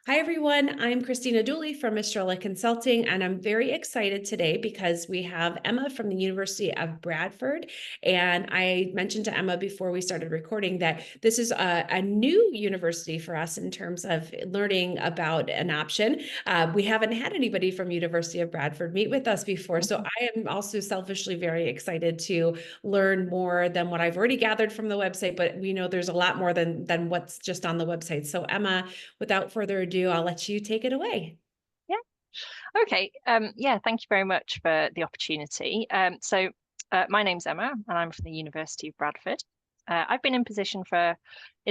Hi, everyone. I'm Christina Dooley from Estrella Consulting, and I'm very excited today because we have Emma from the University of Bradford. And I mentioned to Emma before we started recording that this is a new university for us in terms of learning about an option. We haven't had anybody from University of Bradford meet with us before, so I am also selfishly very excited to learn more than what I've already gathered from the website, but we know there's a lot more than what's just on the website. So Emma, without further ado, I'll let you take it away. Yeah. Okay. Yeah, thank you very much for the opportunity. My name's Emma and I'm from the University of Bradford. I've been in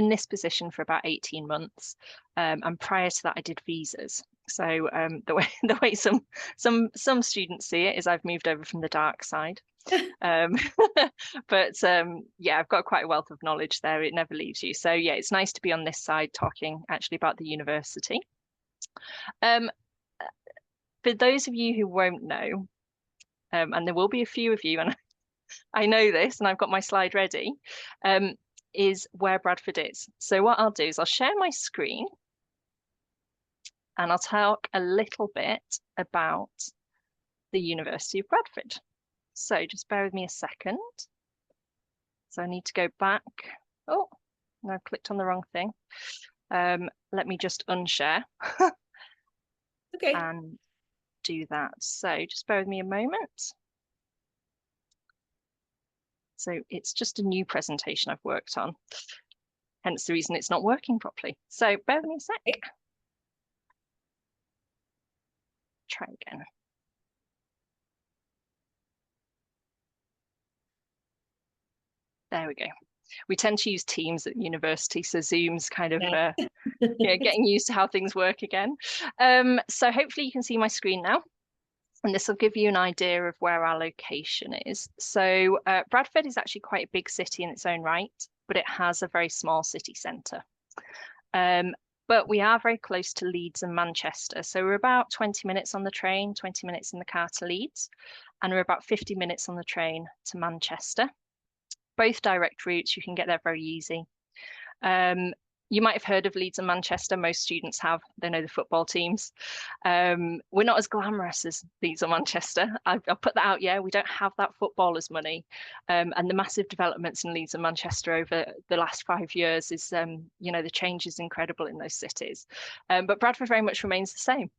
this position for about 18 months. And prior to that I did visas. So the way the way some students see it is I've moved over from the dark side. Um, yeah, I've got quite a wealth of knowledge there. It never leaves you. So yeah, it's nice to be on this side talking actually about the university. Um, for those of you who won't know, and there will be a few of you, and I know this, and I've got my slide ready, is where Bradford is. So what I'll do is I'll share my screen and I'll talk a little bit about the University of Bradford. So just bear with me a second. So I need to go back. Oh, no, I've clicked on the wrong thing. Let me just unshare Okay. and do that. So just bear with me a moment. So it's just a new presentation I've worked on, hence the reason it's not working properly. So bear with me a sec. Try again. There we go. We tend to use Teams at university, so Zoom's kind of Yeah. getting used to how things work again. So hopefully you can see my screen now. And this will give you an idea of where our location is. So Bradford is actually quite a big city in its own right, but it has a very small city centre. But we are very close to Leeds and Manchester. So we're about 20 minutes on the train, 20 minutes in the car to Leeds, and we're about 50 minutes on the train to Manchester. Both direct routes, you can get there very easy. You might have heard of Leeds and Manchester. Most students have. They know the football teams. We're not as glamorous as Leeds or Manchester. I'll put that out. Yeah, we don't have that footballers' money, and the massive developments in Leeds and Manchester over the last 5 years is, the change is incredible in those cities. But Bradford very much remains the same.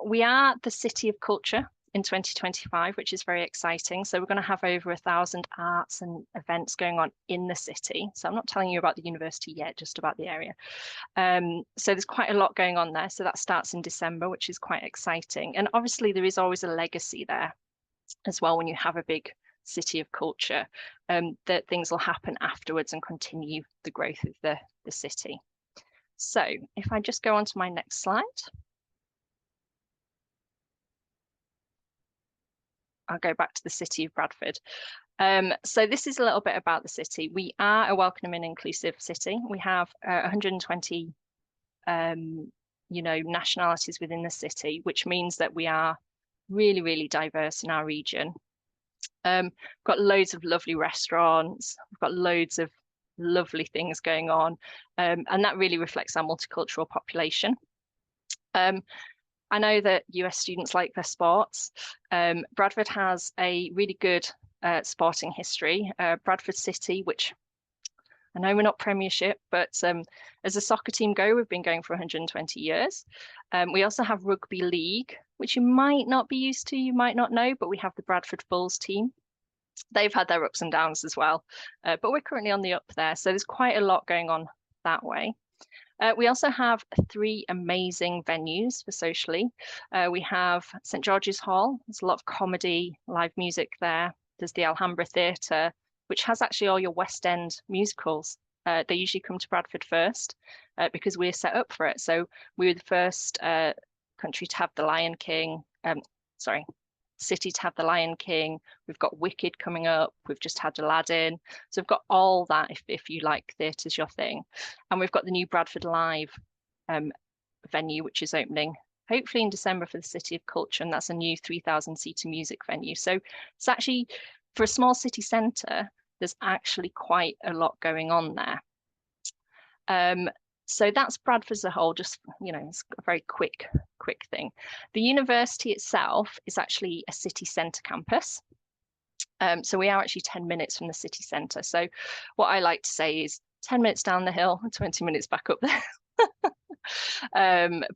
We are the city of culture in 2025, which is very exciting. So we're going to have over 1,000 arts and events going on in the city. So I'm not telling you about the university yet, just about the area. So there's quite a lot going on there. So that starts in December, which is quite exciting. And obviously there is always a legacy there as well when you have a big city of culture, that things will happen afterwards and continue the growth of the city. So if I just go on to my next slide. I'll go back to the city of Bradford. So this is a little bit about the city. We are a welcoming and inclusive city. We have 120, nationalities within the city, which means that we are really, really diverse in our region. We've got loads of lovely restaurants. We've got loads of lovely things going on, and that really reflects our multicultural population. I know that US students like their sports. Bradford has a really good sporting history. Bradford City, which I know we're not Premiership, but as a soccer team go, we've been going for 120 years. We also have Rugby League, which you might not be used to, you might not know, but we have the Bradford Bulls team. They've had their ups and downs as well, but we're currently on the up there. So there's quite a lot going on that way. We also have 3 amazing venues for socially. We have St George's Hall. There's a lot of comedy, live music there. There's the Alhambra Theatre, which has actually all your West End musicals. They usually come to Bradford first because we're set up for it. So we were the first country to have the Lion King. City to have the Lion King. We've got Wicked coming up. We've just had Aladdin. So we've got all that if you like theatre's your thing. And we've got the new Bradford Live venue, which is opening hopefully in December for the City of Culture. And that's a new 3,000-seater music venue. So it's actually, for a small city centre, there's actually quite a lot going on there. So that's Bradford as a whole, just, it's a very quick thing. The university itself is actually a city centre campus. So we are actually 10 minutes from the city centre. So what I like to say is 10 minutes down the hill and 20 minutes back up there.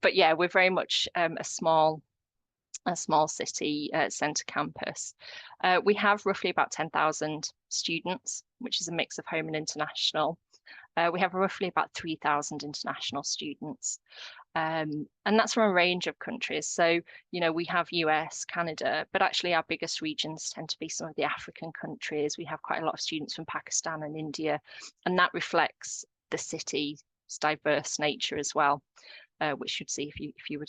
But yeah, we're very much a small city centre campus. We have roughly about 10,000 students, which is a mix of home and international. We have roughly about 3,000 international students. And that's from a range of countries. So, we have US, Canada, but actually our biggest regions tend to be some of the African countries. We have quite a lot of students from Pakistan and India, and that reflects the city's diverse nature as well, which you'd see if you were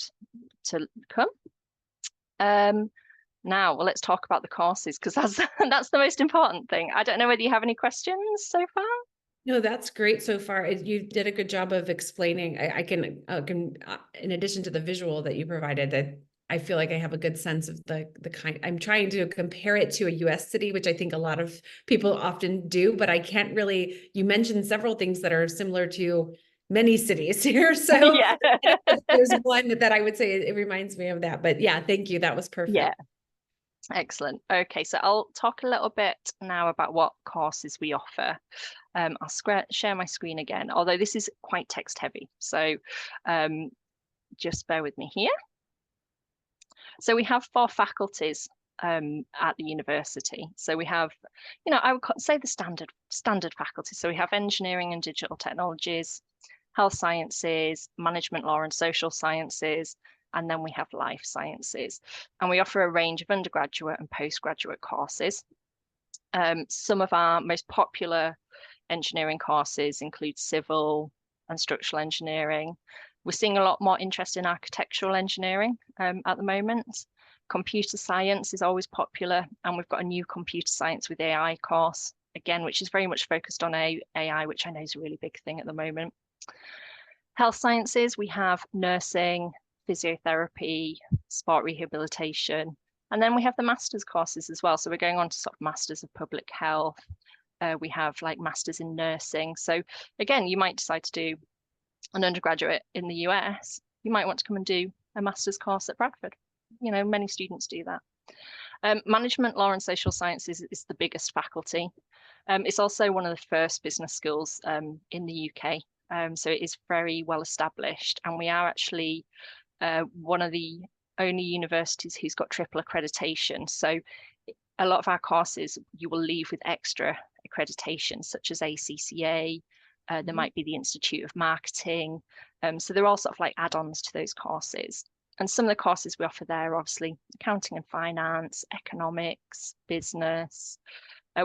to come. Now, well, let's talk about the courses, because that's the most important thing. I don't know whether you have any questions so far. No, that's great so far. You did a good job of explaining. I can in addition to the visual that you provided, that I feel like I have a good sense of the kind. I'm trying to compare it to a US city, which I think a lot of people often do, but I can't really. You mentioned several things that are similar to many cities here. So Yeah. there's one that I would say it reminds me of that. But yeah, thank you. That was perfect. Yeah. Excellent. Okay, so I'll talk a little bit now about what courses we offer. I'll share my screen again, although this is quite text heavy. So just bear with me here. So we have 4 faculties at the university. So we have, I would say the standard faculty. So we have engineering and digital technologies, health sciences, management law and social sciences, and then we have life sciences. And we offer a range of undergraduate and postgraduate courses. Some of our most popular engineering courses include civil and structural engineering. We're seeing a lot more interest in architectural engineering at the moment. Computer science is always popular, and we've got a new computer science with AI course, again, which is very much focused on AI, which I know is a really big thing at the moment. Health sciences, we have nursing, physiotherapy, sport rehabilitation, and then we have the master's courses as well. So we're going on to sort of masters of public health. We have like masters in nursing. So again, you might decide to do an undergraduate in the US. You might want to come and do a master's course at Bradford. Many students do that. Management law and social sciences is the biggest faculty. It's also one of the first business schools in the UK. So it is very well established, and we are actually one of the only universities who's got triple accreditation. So a lot of our courses you will leave with extra accreditations such as ACCA. There might be the Institute of Marketing. So they're all sort of like add-ons to those courses. And some of the courses we offer there are obviously accounting and finance, economics, business.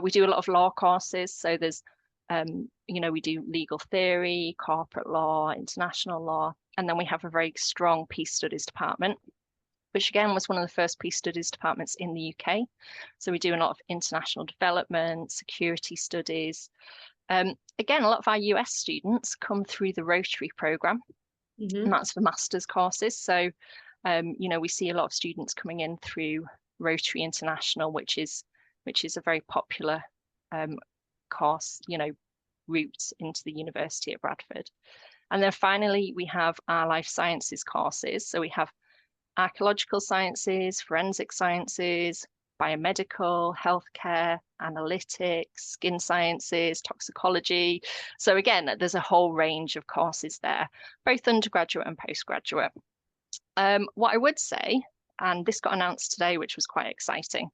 We do a lot of law courses. So there's, we do legal theory, corporate law, international law. And then we have a very strong peace studies department, which again was one of the first peace studies departments in the UK. So we do a lot of international development, security studies. Again, a lot of our US students come through the Rotary program, and that's for master's courses. So, we see a lot of students coming in through Rotary International, which is a very popular course, route into the university at Bradford. And then finally, we have our life sciences courses. So we have archaeological sciences, forensic sciences, biomedical, healthcare, analytics, skin sciences, toxicology. So again, there's a whole range of courses there, both undergraduate and postgraduate. What I would say, and this got announced today, which was quite exciting,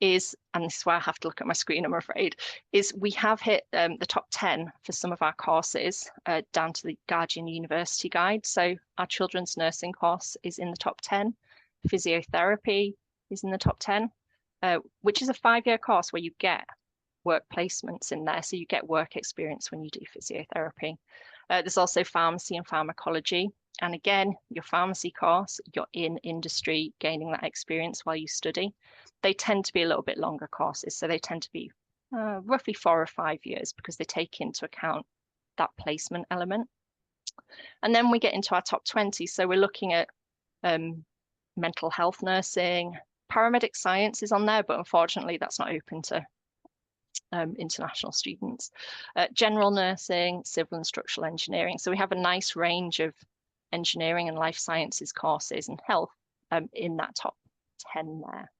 is, and this is why I have to look at my screen, I'm afraid, is we have hit the top 10 for some of our courses down to the Guardian University Guide. So our children's nursing course is in the top 10. Physiotherapy is in the top 10, which is a 5-year course where you get work placements in there. So you get work experience when you do physiotherapy. There's also pharmacy and pharmacology. And again, your pharmacy course, you're in industry, gaining that experience while you study. They tend to be a little bit longer courses. So they tend to be roughly 4 or 5 years, because they take into account that placement element. And then we get into our top 20. So we're looking at mental health nursing, paramedic science is on there, but unfortunately that's not open to international students. General nursing, civil and structural engineering. So we have a nice range of engineering and life sciences courses and health in that top 10 there.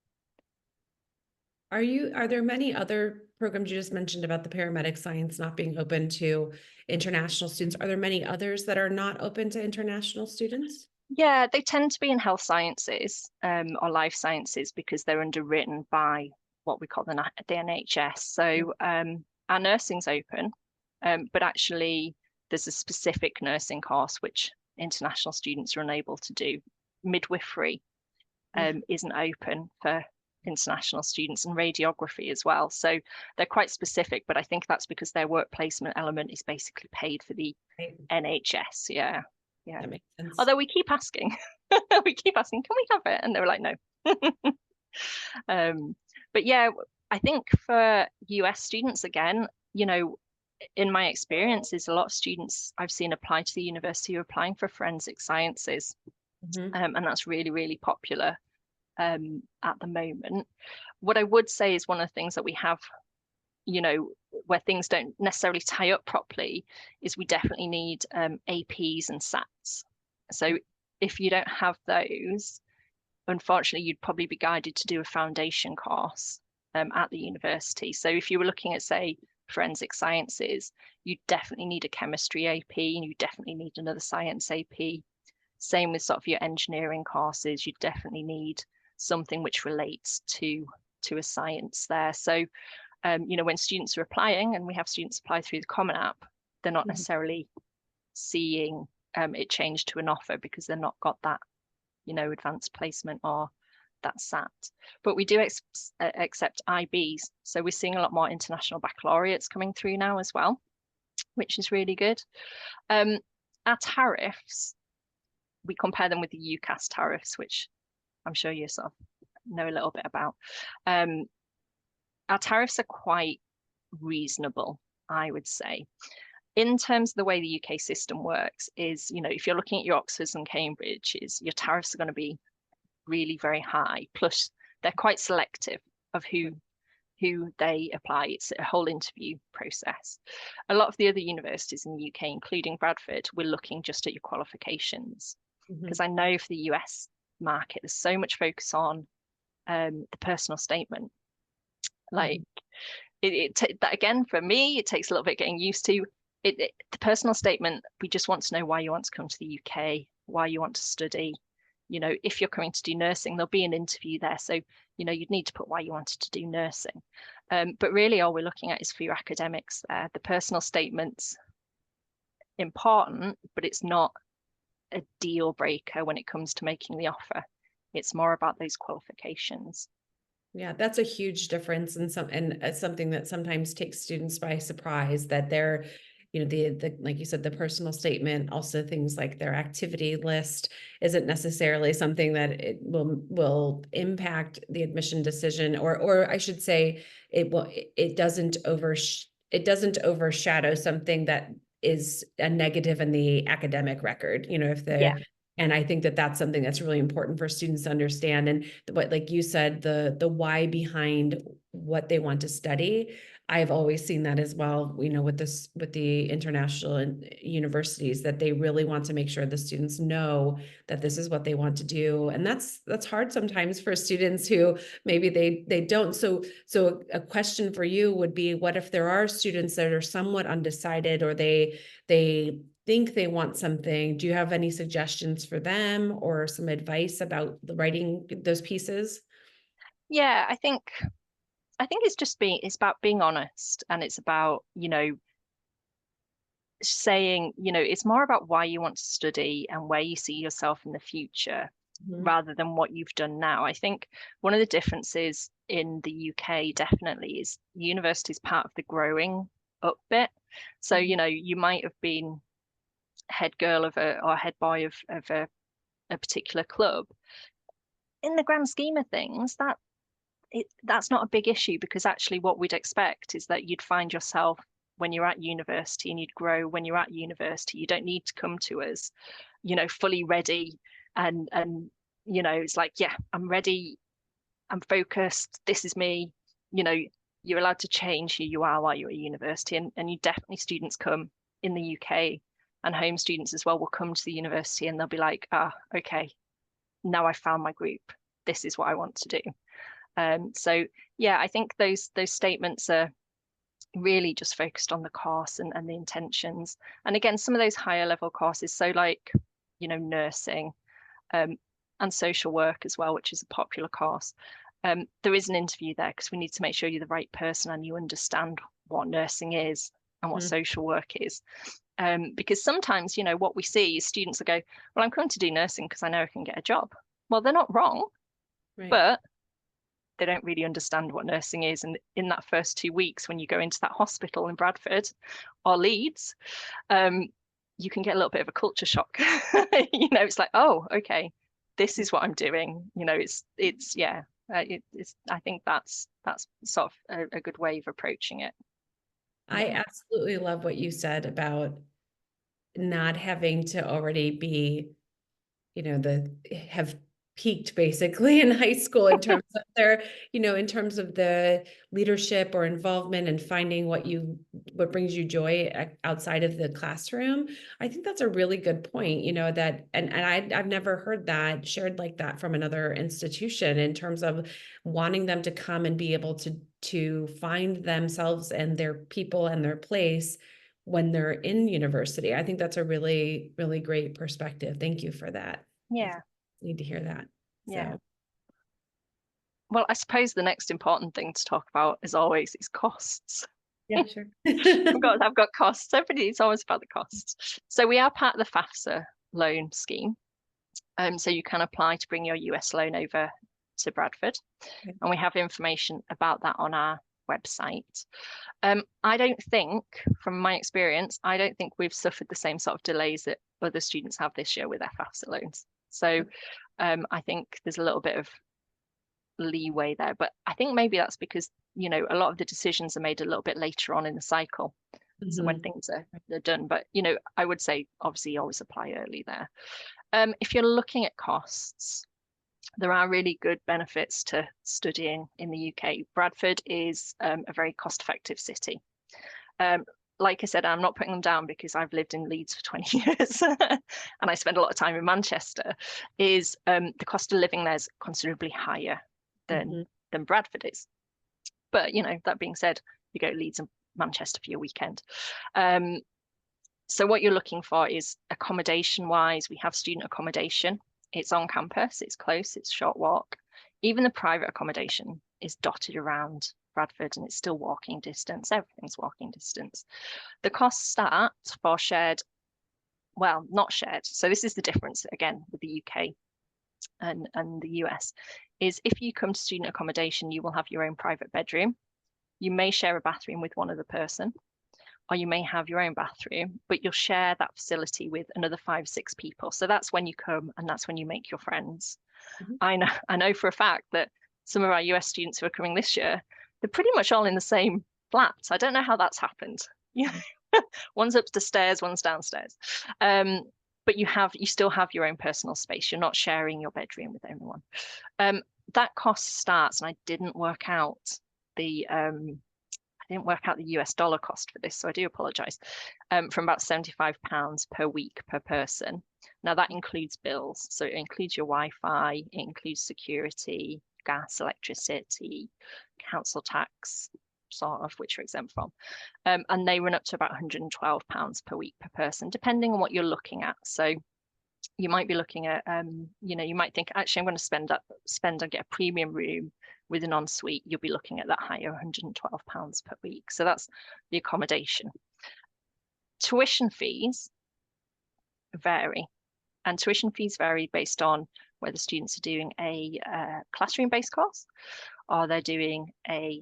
Are there many other programs? You just mentioned about the paramedic science not being open to international students. Are there many others that are not open to international students? Yeah, they tend to be in health sciences or life sciences because they're underwritten by what we call the NHS. So our nursing's open, but actually there's a specific nursing course which international students are unable to do. Midwifery isn't open for international students, and radiography as well. So they're quite specific, but I think that's because their work placement element is basically paid for the NHS. Yeah. That makes sense. Although we keep asking, can we have it? And they were like, no. But yeah, I think for US students, again, in my experience, is a lot of students I've seen apply to the university who are applying for forensic sciences. And that's really, really popular at the moment. What I would say is one of the things that we have, where things don't necessarily tie up properly, is we definitely need APs and SATs. So if you don't have those, unfortunately, you'd probably be guided to do a foundation course at the university. So if you were looking at, say, forensic sciences, you definitely need a chemistry AP and you definitely need another science AP. Same with sort of your engineering courses, you definitely need something which relates to a science there. So, when students are applying, and we have students apply through the Common App, they're not necessarily seeing it change to an offer because they've not got that, advanced placement or that SAT. But we do accept IBs. So we're seeing a lot more international baccalaureates coming through now as well, which is really good. Our tariffs, we compare them with the UCAS tariffs, which I'm sure you sort of know a little bit about. Our tariffs are quite reasonable, I would say. In terms of the way the UK system works is, if you're looking at your Oxfords and Cambridges, your tariffs are going to be really very high. Plus, they're quite selective of who they apply. It's a whole interview process. A lot of the other universities in the UK, including Bradford, we're looking just at your qualifications. Because I know for the US market, there's so much focus on the personal statement. Like that again, for me, it takes a little bit getting used to. The personal statement, we just want to know why you want to come to the UK, why you want to study. If you're coming to do nursing, there'll be an interview there. So, you'd need to put why you wanted to do nursing. But really all we're looking at is for your academics there. The personal statement's important, but it's not a deal breaker when it comes to making the offer. It's more about those qualifications. Yeah, that's a huge difference and something that sometimes takes students by surprise, that they're, the like you said, the personal statement, also things like their activity list isn't necessarily something that it will impact the admission decision, or I should say it doesn't overshadow something that is a negative in the academic record, if they're. And I think that that's something that's really important for students to understand. And what, like you said, the why behind what they want to study. I've always seen that as well, with the international universities, that they really want to make sure the students know that this is what they want to do. And that's hard sometimes for students who maybe they don't. So a question for you would be, what if there are students that are somewhat undecided, or they think they want something? Do you have any suggestions for them or some advice about writing those pieces? Yeah, I think it's about being honest, and it's about, saying, it's more about why you want to study and where you see yourself in the future rather than what you've done now. I think one of the differences in the UK definitely is university is part of the growing up bit. So, you might have been head girl or head boy of a particular club. In the grand scheme of things, that's not a big issue, because actually what we'd expect is that you'd find yourself when you're at university, and you'd grow when you're at university. You don't need to come to us, fully ready and it's like, yeah, I'm ready, I'm focused, this is me. you're allowed to change who you are while you're at university, and you definitely, students come in the UK, and home students as well will come to the university and they'll be like, okay, now I've found my group. This is what I want to do. So yeah, I think those statements are really just focused on the course and the intentions. And again, some of those higher level courses, so like, nursing, and social work as well, which is a popular course. There is an interview there because we need to make sure you're the right person and you understand what nursing is and what social work is. Because sometimes, what we see is students will go, well, I'm coming to do nursing because I know I can get a job. Well, they're not wrong, Right. but they don't really understand what nursing is. And in that first 2 weeks, when you go into that hospital in Bradford or Leeds, you can get a little bit of a culture shock. It's like, oh, okay, this is what I'm doing. Yeah. I think that's sort of a good way of approaching it. I absolutely love what you said about not having to already be, have peaked basically in high school in terms of their, in terms of the leadership or involvement and finding what brings you joy outside of the classroom. I think that's a really good point, that, and I've never heard that shared like that from another institution in terms of wanting them to come and be able to find themselves and their people and their place when they're in university. I think that's a really, really great perspective. Thank you for that. Yeah. Need to hear that. Yeah. So Well, I suppose the next important thing to talk about, as always, is costs. yeah, sure. I've got costs. It's always about the costs. So we are part of the FAFSA loan scheme. So you can apply to bring your US loan over to Bradford. Okay. And we have information about that on our website. I don't think, from my experience, I don't think we've suffered the same sort of delays that other students have this year with their FAFSA loans. So I think there's a little bit of leeway there, but I think maybe that's because, a lot of the decisions are made a little bit later on in the cycle. So when things are done, but I would say obviously always apply early there. If you're looking at costs, there are really good benefits to studying in the UK. Bradford is a very cost-effective city. Like I said, I'm not putting them down because I've lived in Leeds for 20 years and I spend a lot of time in Manchester, is the cost of living there is considerably higher than Bradford is. But, that being said, you go to Leeds and Manchester for your weekend. So what you're looking for is accommodation-wise, we have student accommodation. It's on campus, it's close, it's short walk. Even the private accommodation is dotted around Bradford and it's still walking distance. Everything's walking distance. The costs start for shared, well, not shared. So this is the difference again with the UK and the US, is if you come to student accommodation, you will have your own private bedroom. You may share a bathroom with one other person, or you may have your own bathroom, but you'll share that facility with another 5, 6 people. So that's when you come and that's when you make your friends. I know for a fact that some of our US students who are coming this year, they're pretty much all in the same flat. I don't know how that's happened. One's up the stairs, one's downstairs. But you still have your own personal space. You're not sharing your bedroom with anyone. That cost starts, and I didn't work out the US dollar cost for this, so I do apologize, from about £75 per week per person. Now that includes bills, so it includes your Wi-Fi, it includes security, gas, electricity, council tax, sort of, which you're exempt from. And they run up to about £112 per week per person, depending on what you're looking at. So you might be looking at, you might think, actually, I'm going to spend and get a premium room with an ensuite. You'll be looking at that higher £112 per week. So that's the accommodation. Tuition fees vary, and tuition fees vary based on whether students are doing a classroom-based course or they're doing a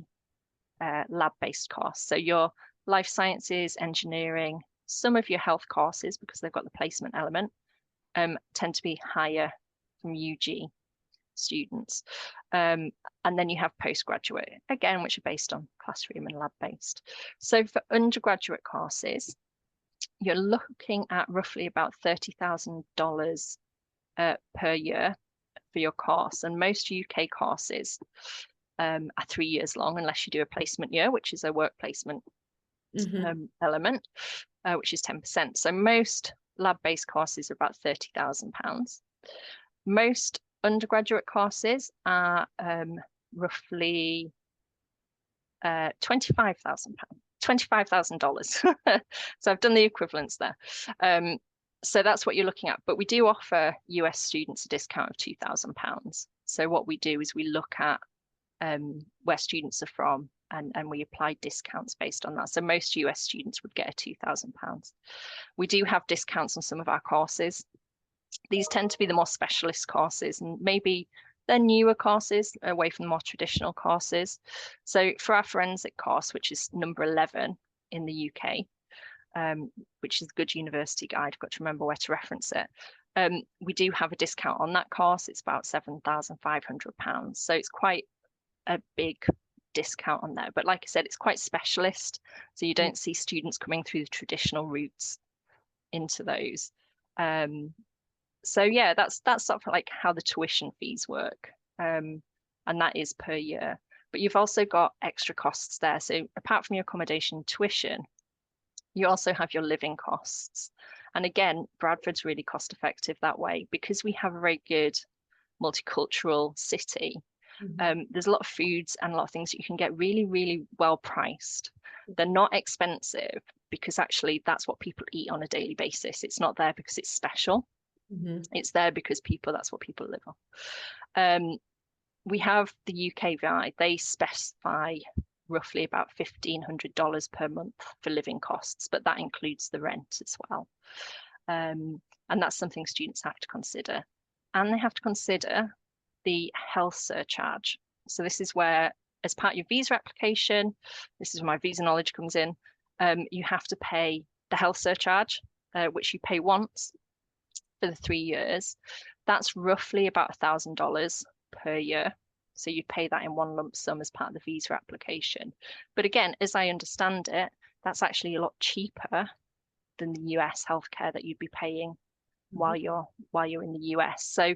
lab-based course. So your life sciences, engineering, some of your health courses, because they've got the placement element, tend to be higher from UG students. And then you have postgraduate, again, which are based on classroom and lab-based. So for undergraduate courses, you're looking at roughly about $30,000 per year for your course. And most UK courses are 3 years long, unless you do a placement year, which is a work placement element, which is 10%. So most lab-based courses are about £30,000. Most undergraduate courses are roughly $25,000. So I've done the equivalents there. So that's what you're looking at. But we do offer US students a discount of £2,000. So what we do is we look at where students are from, and we apply discounts based on that. So most US students would get a £2,000. We do have discounts on some of our courses. These tend to be the more specialist courses, and maybe they're newer courses away from the more traditional courses. So for our forensic course, which is number 11 in the UK, which is the Good University Guide, I've got to remember where to reference it. We do have a discount on that course. It's about £7,500. So it's quite a big discount on there. But like I said, it's quite specialist. So you don't see students coming through the traditional routes into those. So yeah, that's sort of like how the tuition fees work. And that is per year. But you've also got extra costs there. So apart from your accommodation tuition, you also have your living costs. And again, Bradford's really cost effective that way because we have a very good multicultural city. There's a lot of foods and a lot of things that you can get really, really well priced. They're not expensive because actually that's what people eat on a daily basis. It's not there because it's special. It's there because that's what people live on. We have the UKVI. They specify roughly about $1,500 per month for living costs, but that includes the rent as well. And that's something students have to consider. And they have to consider the health surcharge. So this is where, as part of your visa application, this is where my visa knowledge comes in, you have to pay the health surcharge, which you pay once for the 3 years. That's roughly about $1,000 per year. So you pay that in one lump sum as part of the visa application. But again, as I understand it, that's actually a lot cheaper than the US healthcare that you'd be paying while you're in the US. So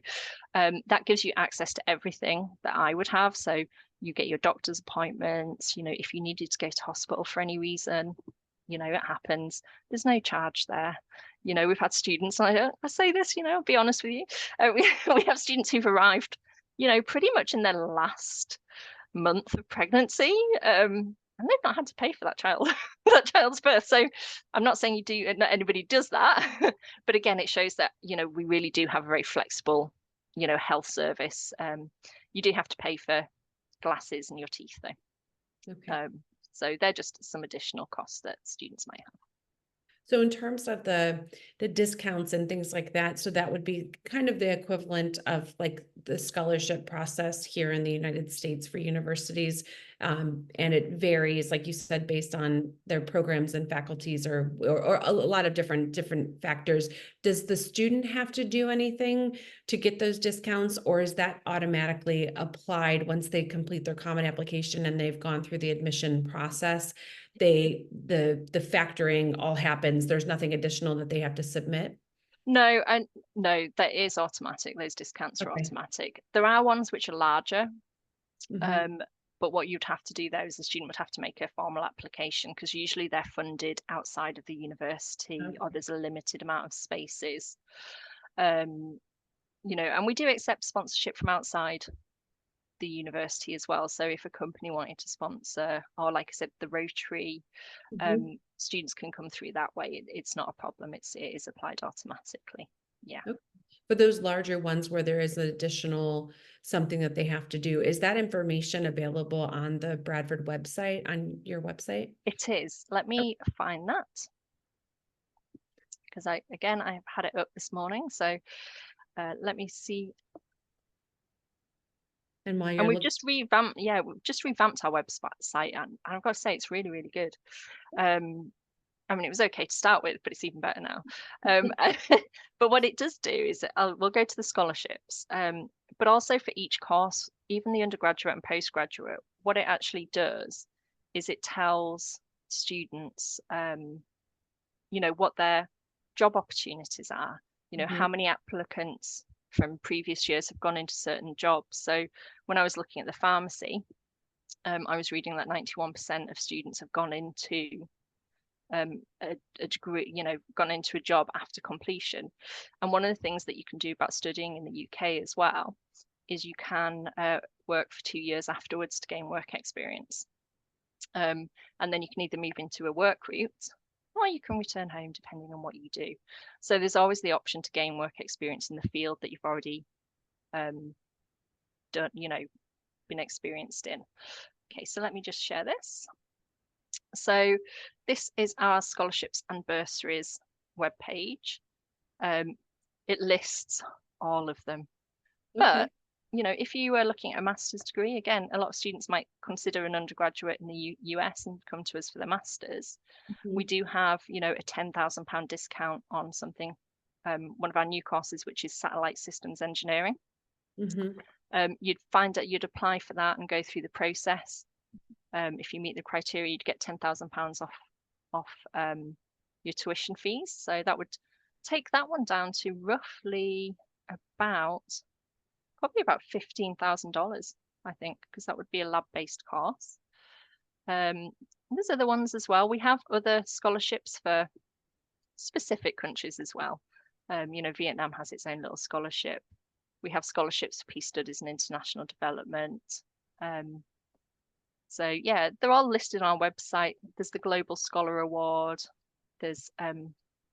that gives you access to everything that I would have. So you get your doctor's appointments, if you needed to go to hospital for any reason, it happens. There's no charge there. We've had students, I say this, I'll be honest with you. We have students who've arrived, pretty much in their last month of pregnancy, and they've not had to pay for that child's birth. So I'm not saying not anybody does that, but again, it shows that, we really do have a very flexible, health service. You do have to pay for glasses and your teeth though. Okay. So they're just some additional costs that students might have. So in terms of the discounts and things like that, so that would be kind of the equivalent of like the scholarship process here in the United States for universities. And it varies, like you said, based on their programs and faculties or a lot of different factors. Does the student have to do anything to get those discounts, or is that automatically applied once they complete their common application and they've gone through the admission process? The factoring all happens. There's nothing additional that they have to submit. No, that is automatic. Those discounts are automatic. There are ones which are larger, but what you'd have to do there is the student would have to make a formal application because usually they're funded outside of the university or there's a limited amount of spaces. And we do accept sponsorship from outside the university as well. So if a company wanted to sponsor, or like I said, the Rotary, students can come through that way. It's not a problem. It is applied automatically. Yeah. Okay. For those larger ones where there is an additional something that they have to do, is that information available on the Bradford website, on your website? It is. Let me find that. Because I've had it up this morning. So let me see. And while you're And we've just revamped our website, and I've got to say it's really, really good. It was okay to start with, but it's even better now. But what it does do is we'll go to the scholarships, but also for each course, even the undergraduate and postgraduate, what it actually does is it tells students, what their job opportunities are, how many applicants from previous years have gone into certain jobs. So when I was looking at the pharmacy, I was reading that 91% of students have gone into a degree, gone into a job after completion. And one of the things that you can do about studying in the UK as well is you can work for 2 years afterwards to gain work experience. And then you can either move into a work route or you can return home depending on what you do. So there's always the option to gain work experience in the field that you've already done, been experienced in. Okay, so let me just share this. So this is our scholarships and bursaries webpage. It lists all of them. Okay. But, if you were looking at a master's degree, again, a lot of students might consider an undergraduate in the US and come to us for the master's. We do have, a £10,000 discount on something, one of our new courses, which is satellite systems engineering. You'd find that you'd apply for that and go through the process. If you meet the criteria, you'd get £10,000 off your tuition fees. So that would take that one down to roughly probably about $15,000, I think, because that would be a lab-based course. There's other ones as well. We have other scholarships for specific countries as well. Vietnam has its own little scholarship. We have scholarships for peace studies and international development. So yeah, they're all listed on our website. There's the Global Scholar Award. There's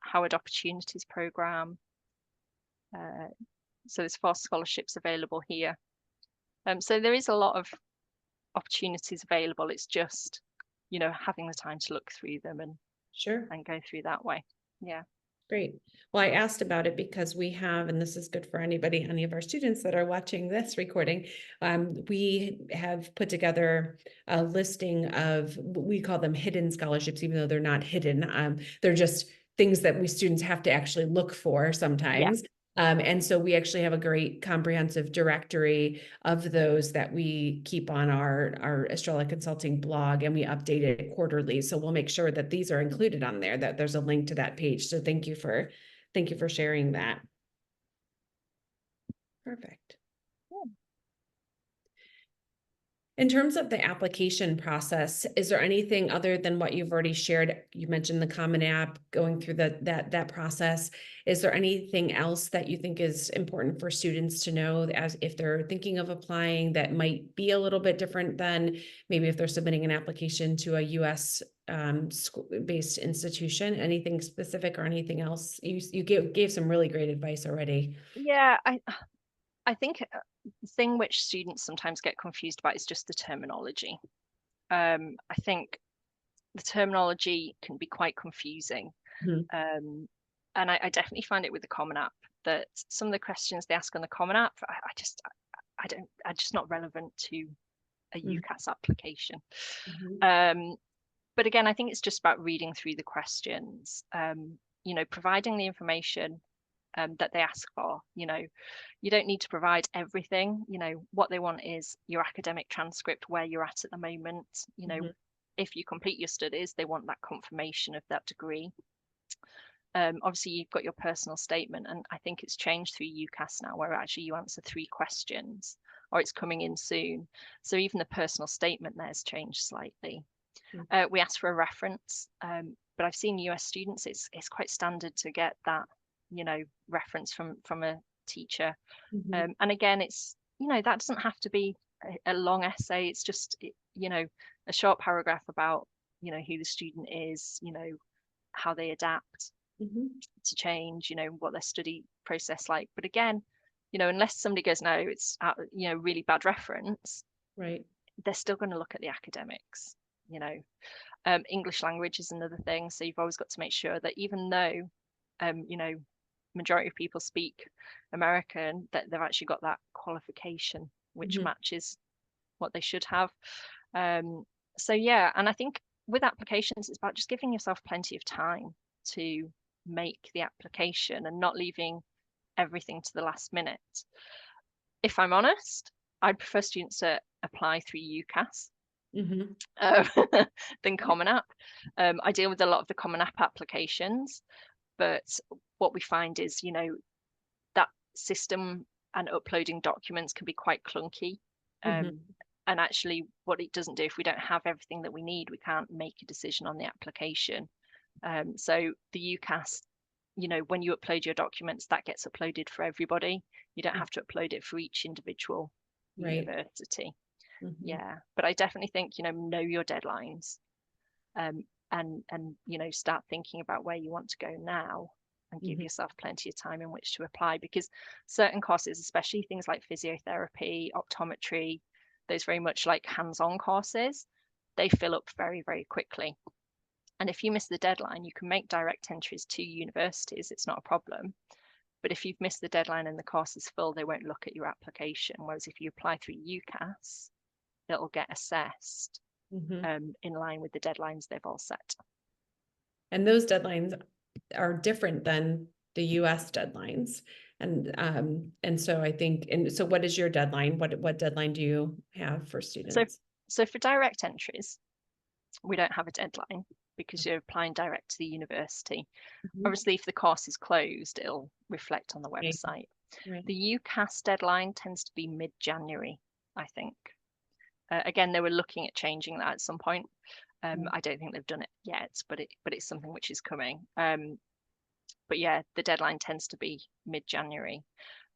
Howard Opportunities Programme. So there's 4 scholarships available here. So there is a lot of opportunities available. It's just, having the time to look through them and go through that way. Yeah. Great. Well, I asked about it because we have, and this is good for any of our students that are watching this recording. We have put together a listing of, we call them hidden scholarships, even though they're not hidden. They're just things that we students have to actually look for sometimes. And so we actually have a great comprehensive directory of those that we keep on our Estrella Consulting blog, and we update it quarterly. So we'll make sure that these are included on there, that there's a link to that page. So thank you for sharing that. Perfect. In terms of the application process, is there anything other than what you've already shared? You mentioned the Common App, going through that process. Is there anything else that you think is important for students to know as if they're thinking of applying that might be a little bit different than maybe if they're submitting an application to a US based institution? Anything specific or anything else? You gave some really great advice already. Yeah, I think the thing which students sometimes get confused about is just the terminology. I think the terminology can be quite confusing. And I definitely find it with the Common App that some of the questions they ask on the Common App, are just not relevant to a UCAS application. But again, I think it's just about reading through the questions, providing the information that they ask for. You don't need to provide everything. What they want is your academic transcript, where you're at the moment. If you complete your studies, they want that confirmation of that degree. Obviously, you've got your personal statement, and I think it's changed through UCAS now, where actually you answer 3 questions, or it's coming in soon. So even the personal statement there has changed slightly. We ask for a reference, but I've seen US students, it's quite standard to get that reference from a teacher. And again, it's that doesn't have to be a long essay. It's just a short paragraph about who the student is, how they adapt to change, what their study process like. But again, unless somebody goes, no, it's really bad reference, right, they're still going to look at the academics. English language is another thing, so you've always got to make sure that even though majority of people speak American, that they've actually got that qualification which matches what they should have. So yeah, and I think with applications, it's about just giving yourself plenty of time to make the application and not leaving everything to the last minute. If I'm honest, I'd prefer students to apply through UCAS than Common App. I deal with a lot of the Common App applications, but what we find is, that system and uploading documents can be quite clunky. And And actually what it doesn't do, if we don't have everything that we need, we can't make a decision on the application. So the UCAS, when you upload your documents, that gets uploaded for everybody. You don't have to upload it for each individual Right. university. Mhm. Yeah, but I definitely think, know your deadlines, and start thinking about where you want to go now, and give Mhm. yourself plenty of time in which to apply, because certain courses, especially things like physiotherapy, optometry, those very much like hands-on courses, they fill up very, very quickly. And if you miss the deadline, you can make direct entries to universities. It's not a problem. But if you've missed the deadline and the course is full, they won't look at your application. Whereas if you apply through UCAS, it'll get assessed Mhm. in line with the deadlines they've all set. And those deadlines are different than the US deadlines. And so I think, and so what is your deadline? What deadline do you have for So, students? so for direct entries, we don't have a deadline because you're applying direct to the university. Mhm. Obviously, if the course is closed, it'll reflect on the Right, website. right. The UCAS deadline tends to be mid-January, I think. Again, they were looking at changing that at some point. Yeah. I don't think they've done it yet, but it's something which is coming. But yeah, the deadline tends to be mid-January.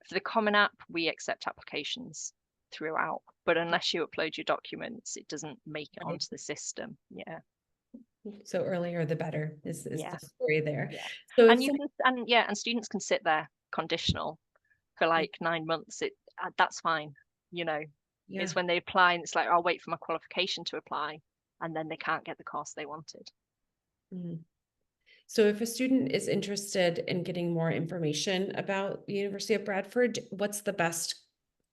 For the Common App, we accept applications throughout, but unless you upload your documents, it doesn't make it Right. onto the system. Yeah, So earlier the better is yeah, the story there. yeah. So if And you some, can, and students can sit there conditional for like 9 months. That's fine. You know, yeah. it's when they apply and it's like, I'll wait for my qualification to apply, and then they can't get the course they wanted. Mhm. So if a student is interested in getting more information about the University of Bradford, what's the best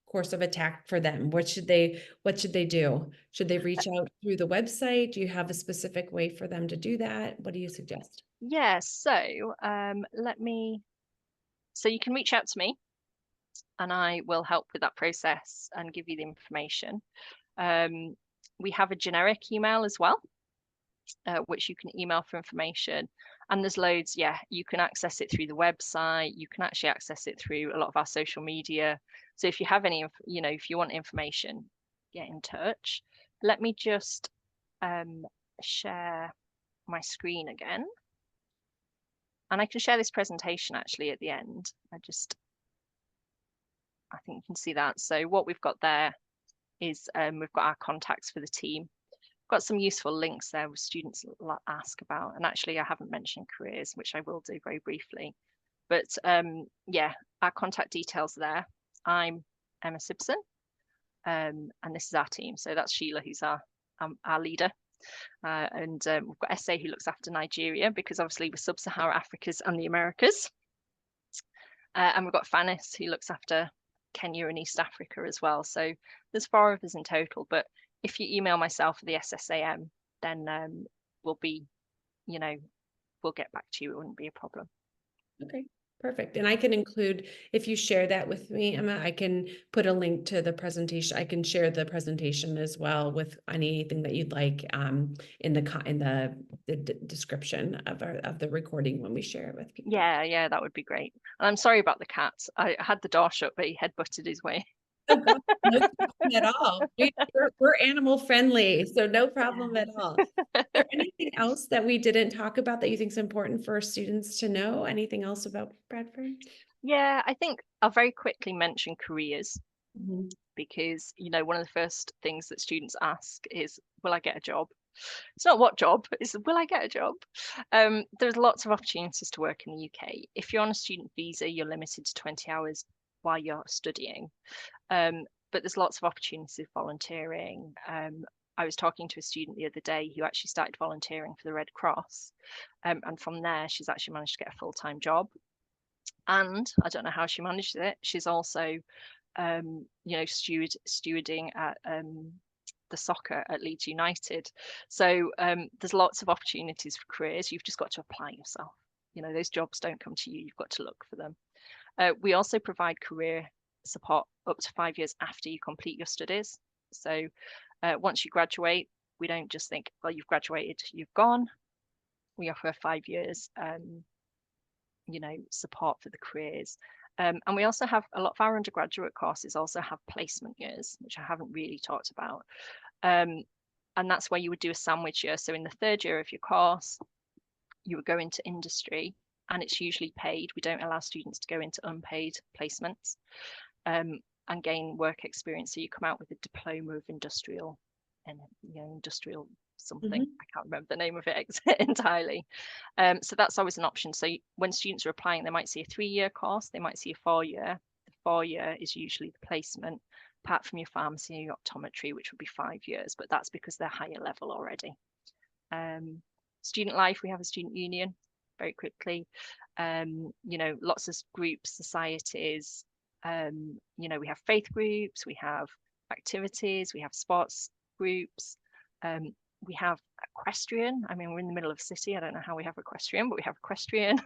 course of attack for them? What should they do? Should they reach out through the website? Do you have a specific way for them to do that? What do you suggest? Yeah, so so you can reach out to me and I will help with that process and give you the information. Um, we have a generic email as well, which you can email for information. And there's loads, yeah, you can access it through the website. You can actually access it through a lot of our social media. So if you have any, if you want information, get in touch. Let me just share my screen again. And I can share this presentation actually at the end. I think you can see that. So what we've got there is we've got our contacts for the team. Got some useful links there with students ask about. And actually, I haven't mentioned careers, which I will do very briefly. But yeah, our contact details there. I'm Emma Sibson, and this is our team. So that's Sheila, who's our leader. And we've got SA, who looks after Nigeria, because obviously we're Sub-Saharan Africas and the Americas. And we've got Fanis, who looks after Kenya and East Africa as well. So there's 4 of us in total. But if you email myself for the SSAM, then we'll get back to you. It wouldn't be a problem. Okay, perfect. And I can include, if you share that with me, Emma, I can put a link to the presentation. I can share the presentation as well with anything that you'd like in the description of the recording when we share it with people. Yeah, that would be great. And I'm sorry about the cat. I had the door shut, but he head butted his way. Oh, God, no problem at all. We're animal friendly, so no problem at all. Is there anything else that we didn't talk about that you think is important for students to know? Anything else about Bradford? Yeah, I think I'll very quickly mention careers, Mhm. because one of the first things that students ask is, will I get a job? It's not what job, it's will I get a job? There's lots of opportunities to work in the UK. If you're on a student visa, you're limited to 20 hours while you're studying. But there's lots of opportunities volunteering. I was talking to a student the other day who actually started volunteering for the Red Cross. And from there, she's actually managed to get a full-time job. And I don't know how she managed it. She's also, stewarding at the soccer at Leeds United. So there's lots of opportunities for careers. You've just got to apply yourself. Those jobs don't come to you. You've got to look for them. We also provide career support up to 5 years after you complete your studies. So once you graduate, we don't just think, well, you've graduated, you've gone. We offer 5 years, support for the careers. And we also have a lot of our undergraduate courses also have placement years, which I haven't really talked about. Um, and that's where you would do a sandwich year. So in the third year of your course, you would go into industry, and it's usually paid. We don't allow students to go into unpaid placements, and gain work experience. So you come out with a diploma of industrial and industrial something. Mhm. I can't remember the name of it entirely. So that's always an option. So when students are applying, they might see a 3-year course, they might see a 4-year. The 4-year is usually the placement, apart from your pharmacy and your optometry, which would be 5 years, but that's because they're higher level already. Student life, we have a student union very quickly. Lots of groups, societies. We have faith groups, we have activities, we have sports groups. We have equestrian. I mean, we're in the middle of a city. I don't know how we have equestrian, but we have equestrian.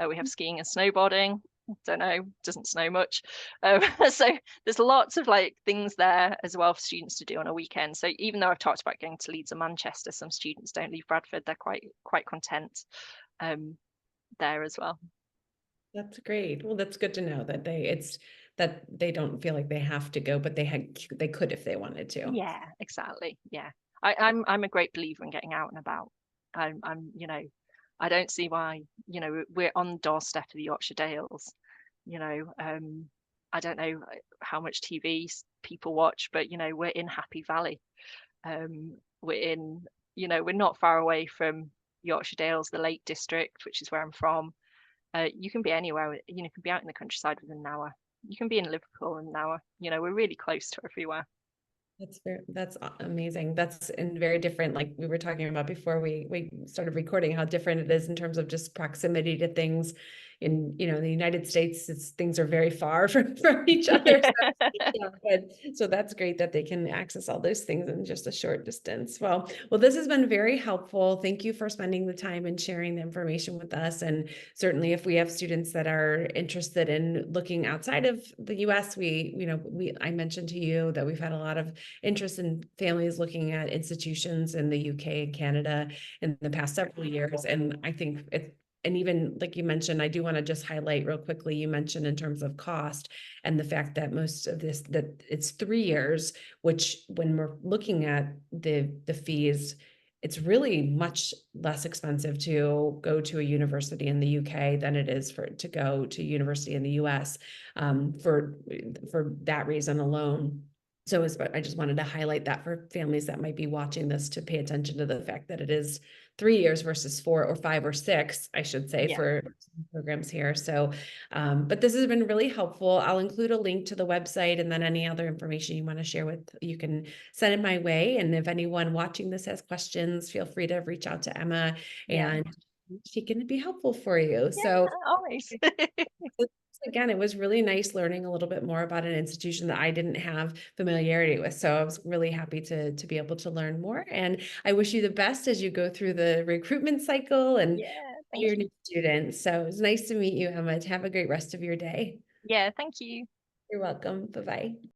We have skiing and snowboarding. Don't know, doesn't snow much. So there's lots of like things there as well for students to do on a weekend. So even though I've talked about going to Leeds and Manchester, some students don't leave Bradford. They're quite content there as well. That's great. Well, that's good to know that that they don't feel like they have to go, but they could if they wanted to. Yeah, exactly. Yeah. I'm a great believer in getting out and about. I don't see why, we're on the doorstep of the Yorkshire Dales. You know, I don't know how much TV people watch, but we're in Happy Valley. We're in, we're not far away from Yorkshire Dales, the Lake District, which is where I'm from. You can be anywhere, you can be out in the countryside within an hour. You can be in Liverpool in an hour. We're really close to everywhere. That's amazing. That's and very different. Like we were talking about before we started recording, how different it is in terms of just proximity to things. In the United States, things are very far from each other. Yeah, so that's great that they can access all those things in just a short distance. Well, this has been very helpful. Thank you for spending the time and sharing the information with us. And certainly, if we have students that are interested in looking outside of the U.S., I mentioned to you that we've had a lot of interest in families looking at institutions in the UK and Canada in the past several years. And I think and even like you mentioned, I do want to just highlight real quickly, you mentioned in terms of cost and the fact that most of that it's 3 years, which when we're looking at the fees, it's really much less expensive to go to a university in the UK than it is to go to university in the US, for that reason alone. So I just wanted to highlight that for families that might be watching this, to pay attention to the fact that it is 3 years versus 4 or 5 or 6, I should say, Yeah. for programs here. So, but this has been really helpful. I'll include a link to the website, and then any other information you want to share you can send it my way. And if anyone watching this has questions, feel free to reach out to Emma, Yeah. and she can be helpful for you. Yeah, So always. again, it was really nice learning a little bit more about an institution that I didn't have familiarity with. So I was really happy to be able to learn more. And I wish you the best as you go through the recruitment cycle and Yeah, thank your you. new students. So it was nice to meet you, Emma. Have a great rest of your day. Yeah, thank you. You're welcome. Bye-bye.